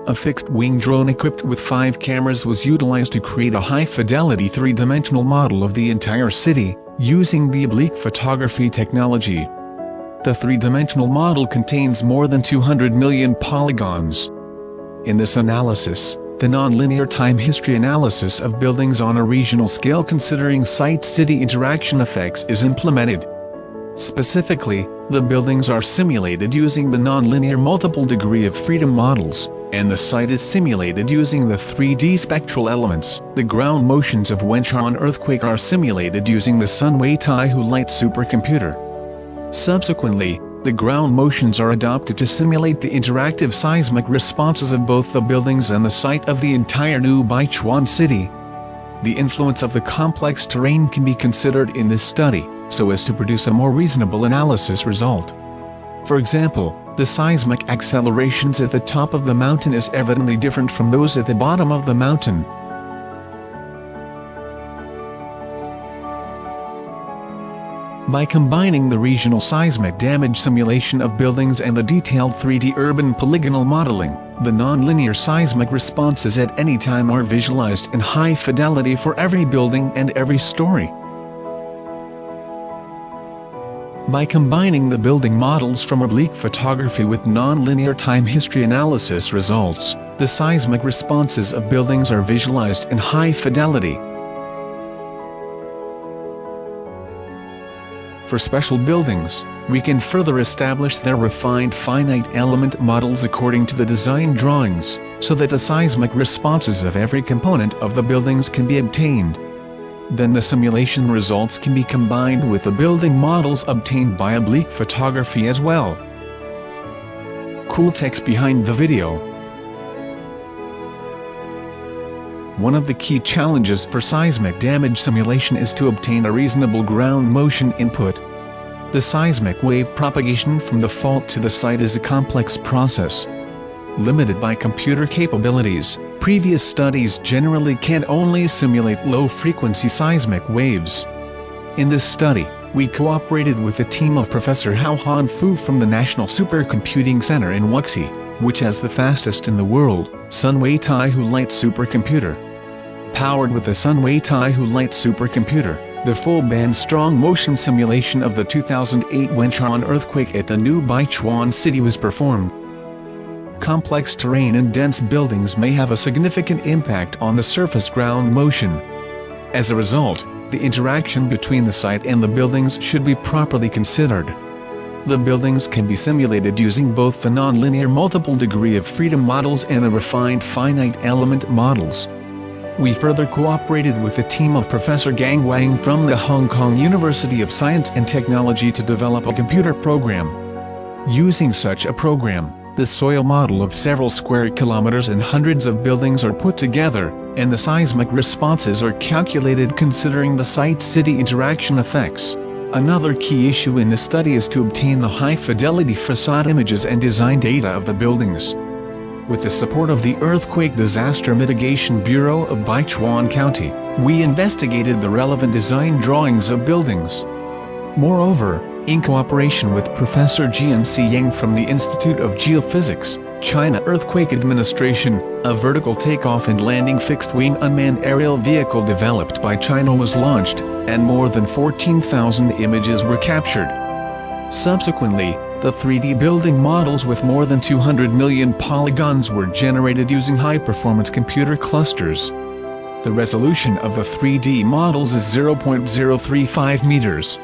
A fixed-wing drone equipped with 5 cameras was utilized to create a high-fidelity 3-dimensional model of the entire city, using the oblique photography technology. The 3-dimensional model contains more than 200 million polygons. In this analysis, the nonlinear time history analysis of buildings on a regional scale considering site-city interaction effects is implemented. Specifically, the buildings are simulated using the nonlinear multiple degree of freedom models, and the site is simulated using the 3D spectral elements. The ground motions of Wenchuan Earthquake are simulated using the Tsinghua light supercomputer. Subsequently, the ground motions are adopted to simulate the interactive seismic responses of both the buildings and the site of the entire new Beichuan City. The influence of the complex terrain can be considered in this study, so as to produce a more reasonable analysis result. For example, the seismic accelerations at the top of the mountain is evidently different from those at the bottom of the mountain. By combining the regional seismic damage simulation of buildings and the detailed 3D urban polygonal modeling, the nonlinear seismic responses at any time are visualized in high fidelity for every building and every story. By combining the building models from oblique photography with nonlinear time history analysis results, the seismic responses of buildings are visualized in high fidelity. For special buildings, we can further establish their refined finite element models according to the design drawings, so that the seismic responses of every component of the buildings can be obtained. Then the simulation results can be combined with the building models obtained by oblique photography as well. Cool text behind the video. One of the key challenges for seismic damage simulation is to obtain a reasonable ground motion input. The seismic wave propagation from the fault to the site is a complex process. Limited by computer capabilities, previous studies generally can only simulate low-frequency seismic waves. In this study, we cooperated with a team of Professor Haohan Fu from the National Supercomputing Center in Wuxi, which has the fastest in the world, Tsinghua light supercomputer. Powered with the Tsinghua light supercomputer, the full-band strong motion simulation of the 2008 Wenchuan Earthquake at the new Beichuan City was performed. Complex terrain and dense buildings may have a significant impact on the surface ground motion. As a result, the interaction between the site and the buildings should be properly considered. The buildings can be simulated using both the nonlinear multiple degree of freedom models and the refined finite element models. We further cooperated with a team of Professor Gang Wang from the Hong Kong University of Science and Technology to develop a computer program. Using such a program, the soil model of several square kilometers and hundreds of buildings are put together, and the seismic responses are calculated considering the site-city interaction effects. Another key issue in the study is to obtain the high-fidelity facade images and design data of the buildings. With the support of the Earthquake Disaster Mitigation Bureau of Beichuan County, we investigated the relevant design drawings of buildings. Moreover, in cooperation with Professor Xinzheng from the Institute of Geophysics, China Earthquake Administration, a vertical takeoff and landing fixed-wing unmanned aerial vehicle developed by China was launched, and more than 14,000 images were captured. Subsequently, the 3D building models with more than 200 million polygons were generated using high-performance computer clusters. The resolution of the 3D models is 0.035 meters.